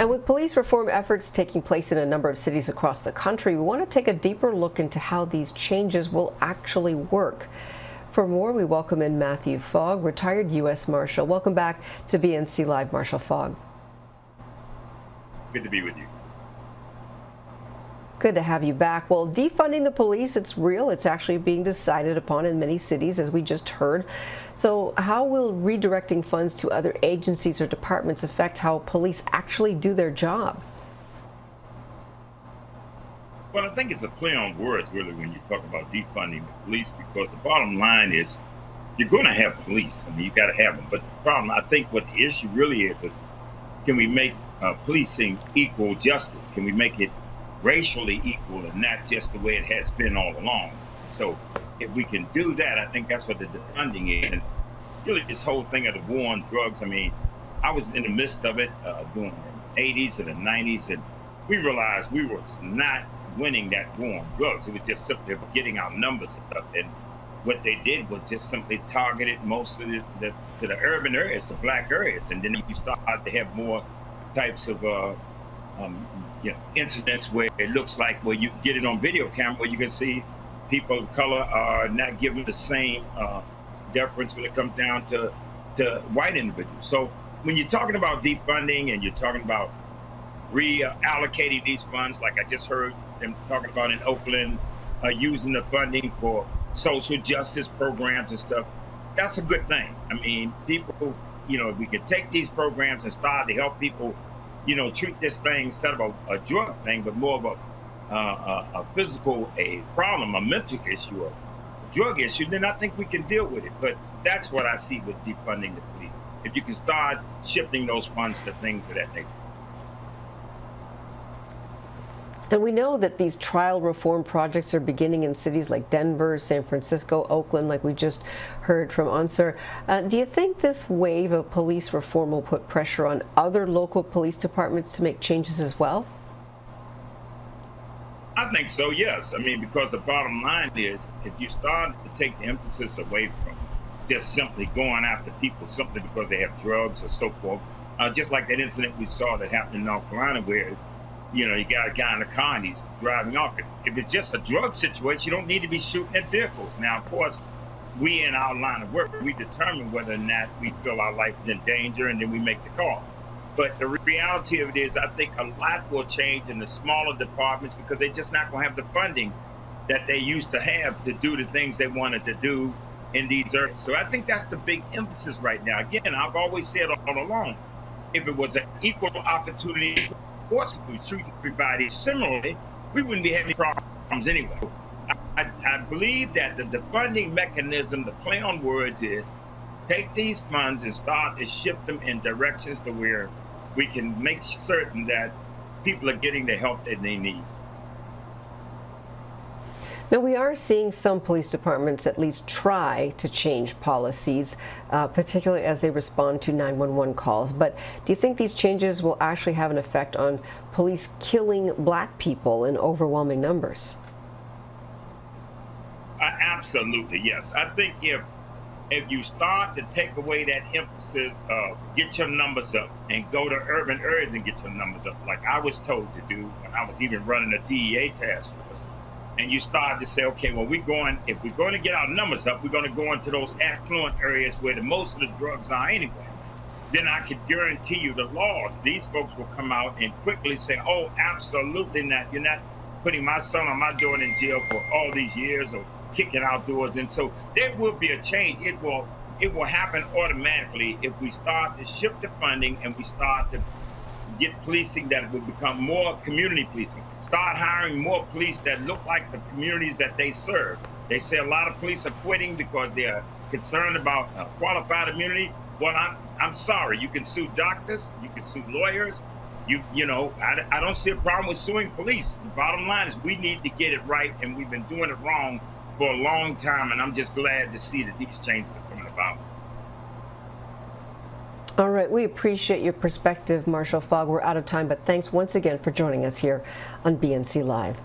And with police reform efforts taking place in a number of cities across the country, we want to take a deeper look into how these changes will actually work. For more, we welcome in Matthew Fogg, retired U.S. Marshal. Welcome back to BNC Live, Marshal Fogg. Good to be with you. Good to have you back. Well, defunding the police, it's real. It's actually being decided upon in many cities, as we just heard. So how will redirecting funds to other agencies or departments affect how police actually do their job? Well, I think it's a play on words, really, when you talk about defunding the police, because the bottom line is you're going to have police. I mean, you got to have them. But the problem, I think what the issue really is can we make policing equal justice? Can we make it racially equal and not just the way it has been all along? So if we can do that, I think that's what the defunding is. And really this whole thing of the war on drugs, I mean, I was in the midst of it during the 80s and the 90s, and we realized we were not winning that war on drugs. It was just simply getting our numbers up. And what they did was just simply targeted most of to the urban areas, the black areas. And then you start to have more types of incidents where it looks like, where you get it on video camera, where you can see people of color are not given the same deference when it comes down to white individuals. So when you're talking about defunding and you're talking about reallocating these funds, like I just heard them talking about in Oakland, using the funding for social justice programs and stuff, that's a good thing. I mean, people, if we can take these programs and start to help people, treat this thing instead of a drug thing, but more of a physical problem, a mental issue, a drug issue, then I think we can deal with it. But that's what I see with defunding the police. If you can start shifting those funds to things of that nature. And we know that these trial reform projects are beginning in cities like Denver, San Francisco, Oakland, like we just heard from Ansar. Do you think this wave of police reform will put pressure on other local police departments to make changes as well? I think so, yes. I mean, because the bottom line is, if you start to take the emphasis away from just simply going after people simply because they have drugs or so forth, just like that incident we saw that happened in North Carolina where you got a guy in a car and he's driving off. If it's just a drug situation, you don't need to be shooting at vehicles. Now, of course, we in our line of work, we determine whether or not we feel our life is in danger, and then we make the call. But the reality of it is, I think a lot will change in the smaller departments because they're just not going to have the funding that they used to have to do the things they wanted to do in these areas. So I think that's the big emphasis right now. Again, I've always said all along, if it was an equal opportunity, of course, if we treat everybody similarly, we wouldn't be having problems anyway. I believe that the funding mechanism, the play on words, is take these funds and start to shift them in directions to where we can make certain that people are getting the help that they need. Now, we are seeing some police departments at least try to change policies, particularly as they respond to 911 calls. But do you think these changes will actually have an effect on police killing black people in overwhelming numbers? Absolutely, yes. I think if you start to take away that emphasis of get your numbers up and go to urban areas and get your numbers up, like I was told to do when I was even running a DEA task force, and you start to say, okay, well, if we're going to get our numbers up, we're going to go into those affluent areas where most of the drugs are anyway. Then I could guarantee you the laws, these folks will come out and quickly say, oh, absolutely not. You're not putting my son or my daughter in jail for all these years or kicking outdoors. And so there will be a change. It will happen automatically if we start to shift the funding and we start to get policing that will become more community policing. Start hiring more police that look like the communities that they serve. They say a lot of police are quitting because they're concerned about qualified immunity. Well, I'm sorry. You can sue doctors. You can sue lawyers. I don't see a problem with suing police. The bottom line is we need to get it right, and we've been doing it wrong for a long time, and I'm just glad to see that these changes are coming about. All right, we appreciate your perspective, Marshal Fogg. We're out of time, but thanks once again for joining us here on BNC Live.